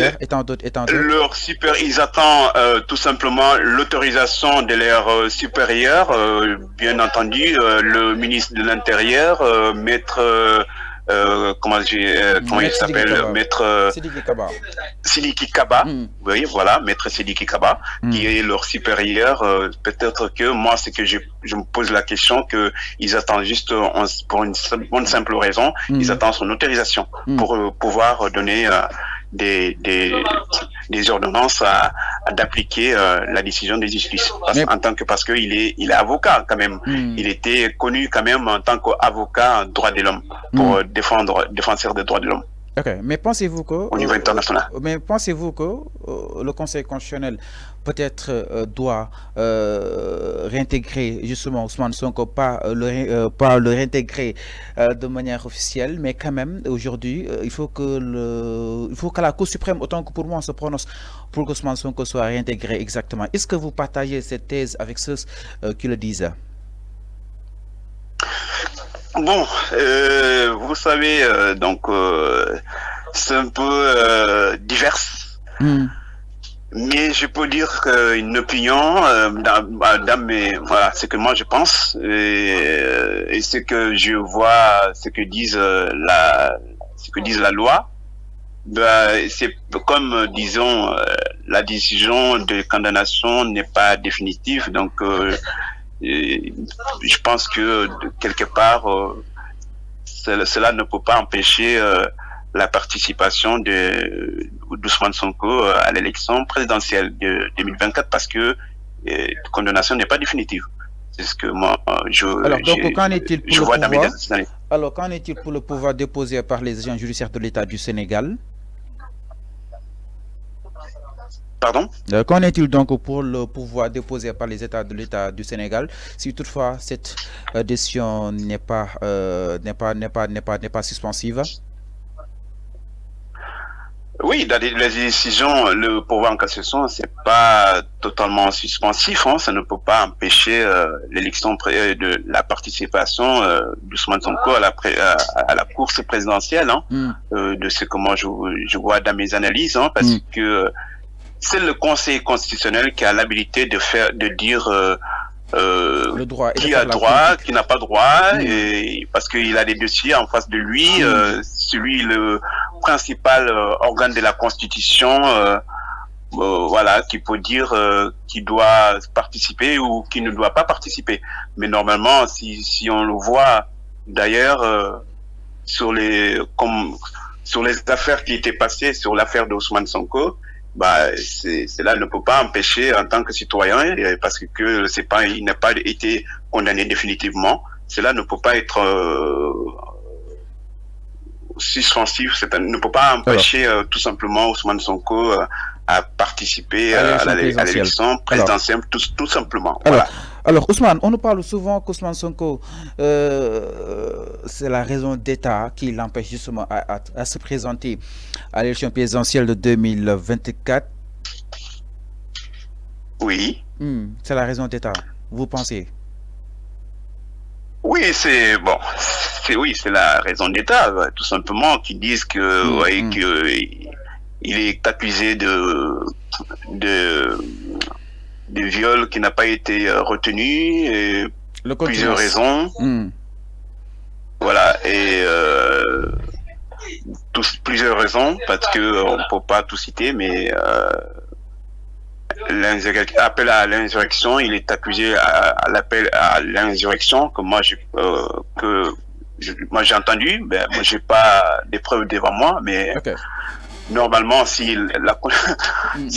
supérieur étant d'autres. Leur super, ils attendent tout simplement l'autorisation de leur supérieur. Bien entendu, le ministre de l'Intérieur, maître, comment il Maître Sidiki s'appelle, Kaba. maître Sidiki Kaba. Sidiki Kaba. Hmm. Oui, voilà, maître Sidiki Kaba, qui est leur supérieur. Peut-être que moi, c'est que je me pose la question que ils attendent juste pour une simple raison, ils attendent son autorisation pour pouvoir donner des, des, des ordonnances d'appliquer la décision de justice. Parce que il est avocat quand même. Il était connu quand même en tant qu'avocat droit de l'homme pour défenseur des droits de l'homme. Ok, mais pensez-vous que au niveau international. Le Conseil constitutionnel peut-être doit réintégrer justement Ousmane Sonko, pas le réintégrer de manière officielle, mais quand même aujourd'hui il faut que la Cour suprême, autant que pour moi, se prononce pour que Ousmane Sonko soit réintégré exactement. Est-ce que vous partagez cette thèse avec ceux qui le disent? Bon, vous savez, donc c'est un peu divers, mais je peux dire qu'une opinion voilà, c'est que moi je pense et ce que je vois, ce que disent la loi. C'est comme disons la décision de condamnation n'est pas définitive, donc je pense que quelque part cela ne peut pas empêcher la participation d'Ousmane Sonko à l'élection présidentielle de 2024 parce que la condamnation n'est pas définitive. C'est ce que moi je vois dans mes analyses. Alors qu'en est-il pour le pouvoir déposé par les agents judiciaires de l'État du Sénégal? Pardon? Qu'en est-il donc pour le pouvoir déposé par les États de l'État du Sénégal si toutefois cette décision n'est pas suspensive? Oui, dans les décisions, le pouvoir en cassation, c'est pas totalement suspensif, hein, ça ne peut pas empêcher l'élection de la participation d'Ousmane Sonko à la course présidentielle, hein, de ce que moi je vois dans mes analyses, hein, parce que c'est le Conseil constitutionnel qui a l'habilité de dire le droit qui a droit, qui n'a pas droit, et parce qu'il a des dossiers en face de lui, celui le principal organe de la Constitution, voilà, qui peut dire qui doit participer ou qui ne doit pas participer. Mais normalement, si on le voit d'ailleurs sur les affaires qui étaient passées, sur l'affaire d'Ousmane Sonko, cela ne peut pas empêcher en tant que citoyen, parce que il n'a pas été condamné définitivement. Cela ne peut pas être suspensif. Ça ne peut pas empêcher tout simplement Ousmane Sonko à participer à l'élection présidentielle, tout simplement. Alors, Ousmane, on nous parle souvent qu'Ousmane Sonko, c'est la raison d'État qui l'empêche justement à se présenter à l'élection présidentielle de 2024. Oui. C'est la raison d'État, vous pensez? Oui, c'est la raison d'État, tout simplement, qui disent que, il est accusé de viol qui n'a pas été retenu, et plusieurs raisons. Voilà, et plusieurs raisons, parce que on ne peut pas tout citer, mais l'appel à l'insurrection, il est accusé à l'appel à l'insurrection que moi j'ai entendu. Moi j'ai pas des preuves devant moi, mais normalement si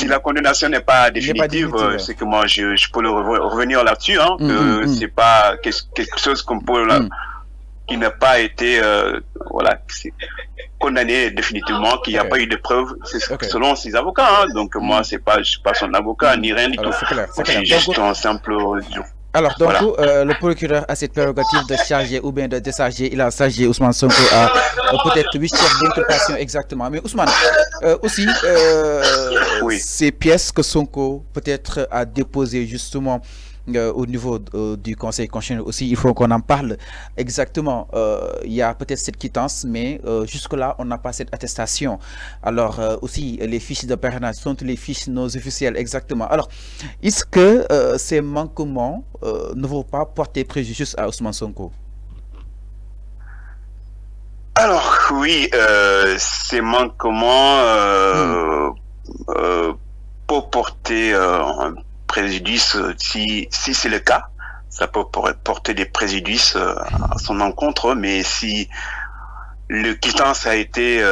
la condamnation n'est pas définitive, c'est que moi je peux revenir là-dessus, hein, que c'est pas quelque chose qu'on peut qui n'a pas été voilà, condamné définitivement, qu'il n'y a pas eu de preuves, selon ses avocats, hein. Donc moi je suis pas son avocat ni rien du tout. C'est juste un simple. Alors donc le procureur a cette prérogative de charger ou bien de décharger. Il a chargé Ousmane Sonko à peut-être 8 chefs d'inculpation exactement. Mais Ousmane, aussi ces pièces que Sonko peut-être a déposées justement au niveau du Conseil constitutionnel aussi, il faut qu'on en parle exactement. Il y a peut-être cette quittance, mais jusque-là, on n'a pas cette attestation. Alors, aussi, les fiches de parrainage sont les fiches non officielles, exactement. Alors, est-ce que ces manquements ne vont pas porter préjudice à Ousmane Sonko? Alors, oui, ces manquements peuvent porter un préjudice si c'est le cas. Ça peut porter des préjudices à son encontre, mais si le quittance a été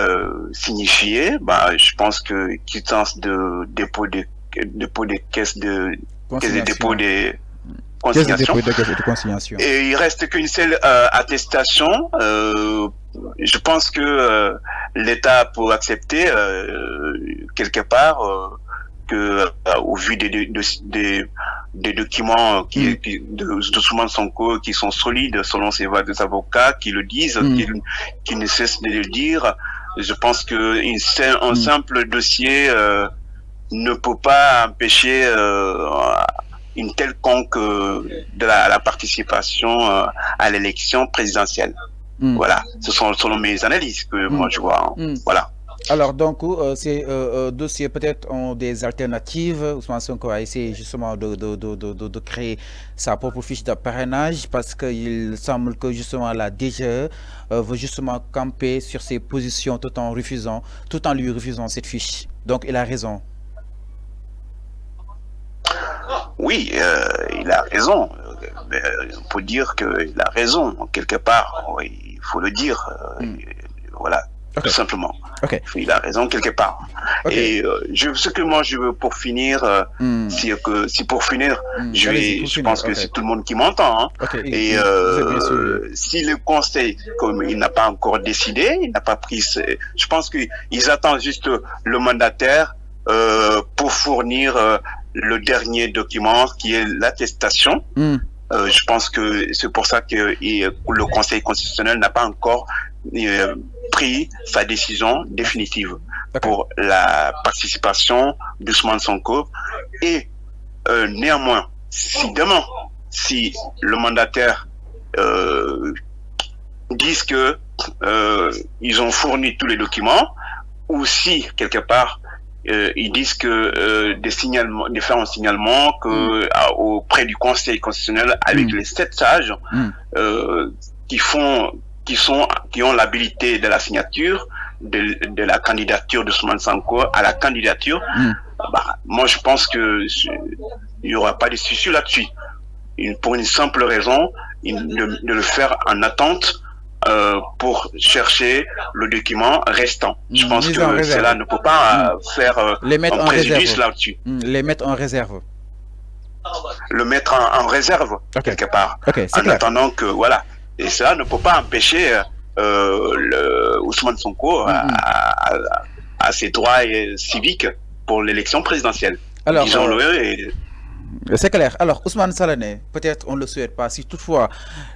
signifié, bah, je pense que quittance de dépôt de caisse de dépôt de consignation. Et il reste qu'une seule attestation. Je pense que l'État peut accepter quelque part que au vu des documents de Ousmane Sonko qui sont solides selon ses avocats qui le disent, qui ne cessent de le dire, je pense que un simple dossier ne peut pas empêcher une quelconque de la participation à l'élection présidentielle. Voilà, ce sont selon mes analyses que moi je vois. Voilà. Alors donc, ces dossiers peut-être ont des alternatives. Ousmane Sonko a essayé justement de créer sa propre fiche de parrainage parce qu'il semble que justement la DGE veut justement camper sur ses positions tout en lui refusant cette fiche. Donc il a raison. Oui, il a raison. On peut dire qu'il a raison, quelque part. Il faut le dire. Voilà, tout simplement. Il a raison, quelque part. Et ce que moi je veux pour finir, si pour finir, je pense que c'est tout le monde qui m'entend. Et si le Conseil, comme il n'a pas encore décidé, il n'a pas pris... Je pense qu'ils attendent juste le mandataire pour fournir le dernier document qui est l'attestation. Je pense que c'est pour ça que le Conseil constitutionnel n'a pas encore pris sa décision définitive pour la participation d'Ousmane Sonko. Et néanmoins, si le mandataire disent que ils ont fourni tous les documents, ou si quelque part ils disent que différents signalements auprès du Conseil constitutionnel avec les 7 sages qui ont l'habilité de la signature de la candidature de Ousmane Sonko à la candidature. Bah, moi je pense que il n'y aura pas de souci là-dessus. Pour une simple raison, de le faire en attente pour chercher le document restant. Je pense que cela ne peut pas faire un préjudice là-dessus. Les mettre en réserve. Le mettre en réserve, quelque part. En attendant que, voilà. Et cela ne peut pas empêcher Ousmane Sonko à ses droits civiques pour l'élection présidentielle. Alors, disons-le. C'est clair. Alors, Ousmane Salané, peut-être on ne le souhaite pas. Si toutefois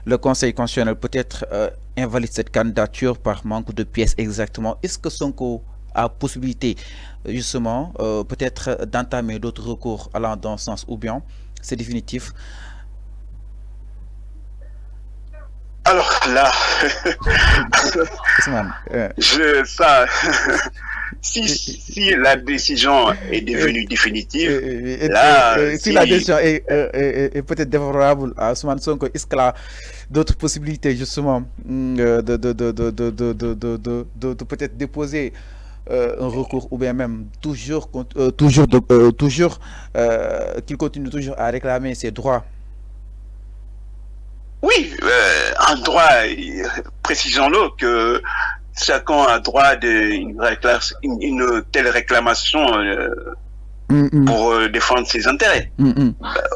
le Conseil constitutionnel peut-être invalide cette candidature par manque de pièces exactement, est-ce que Sonko a possibilité justement peut-être d'entamer d'autres recours allant dans ce sens, ou bien c'est définitif? Alors là, si la décision est devenue définitive, si la décision est peut-être défavorable à Ousmane Sonko, est-ce qu'il a d'autres possibilités justement de peut-être déposer un recours, ou bien même toujours qu'il continue toujours à réclamer ses droits? Oui, en droit, précisons-le que chacun a droit d'une telle réclamation pour défendre ses intérêts.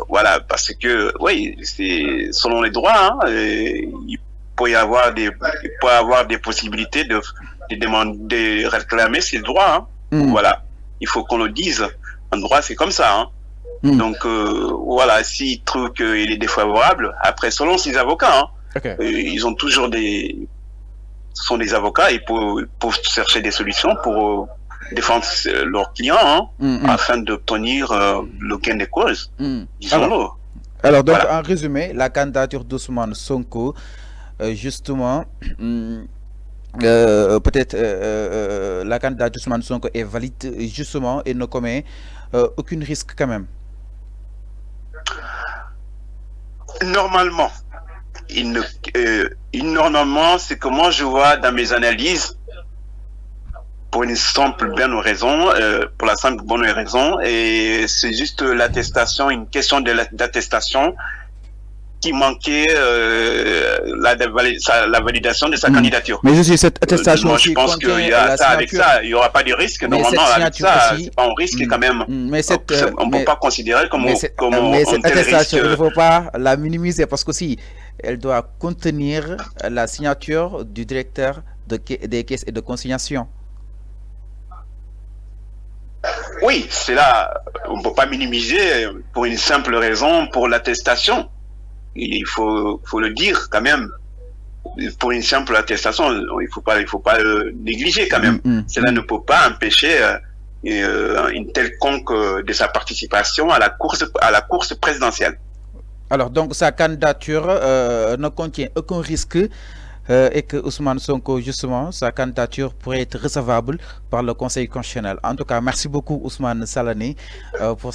Voilà, parce que, oui, c'est selon les droits, il peut y avoir des possibilités de demander, de réclamer ses droits. Voilà, il faut qu'on le dise. En droit, c'est comme ça. Donc voilà, s'il trouve qu'il est défavorable, après selon ses avocats, ils ont toujours ce sont des avocats, ils peuvent chercher des solutions pour défendre leurs clients afin d'obtenir le gain de cause, disons-le. Alors, donc, Voilà. en résumé, la candidature d'Ousmane Sonko, justement, peut-être la candidature d'Ousmane Sonko est valide, justement, et ne commet aucun risque quand même. Normalement, il ne, normalement, c'est que moi je vois dans mes analyses, pour une simple bonne raison, pour la simple bonne raison, et c'est juste l'attestation, une question d'attestation qui manquait la validation de sa candidature. Mais aussi cette attestation Moi, je aussi pense qu'il y contient a la ça avec signature. ça, il n'y aura pas de risque. Mais Normalement, cette avec signature ça, aussi, c'est pas un risque quand même. mais cette, On ne peut pas considérer comme, mais un cette tel risque. attestation, il ne faut pas la minimiser parce que si elle doit contenir la signature du directeur des caisses et de consignation. Oui, c'est là, on ne peut pas minimiser pour une simple raison, pour l'attestation. Il faut le dire quand même. Pour une simple attestation, il faut pas le négliger quand même. Cela ne peut pas empêcher une quelconque de sa participation à la course présidentielle. Alors, donc, sa candidature ne contient aucun risque et que Ousmane Sonko, justement, sa candidature pourrait être recevable par le Conseil constitutionnel. En tout cas, merci beaucoup Ousmane Salani pour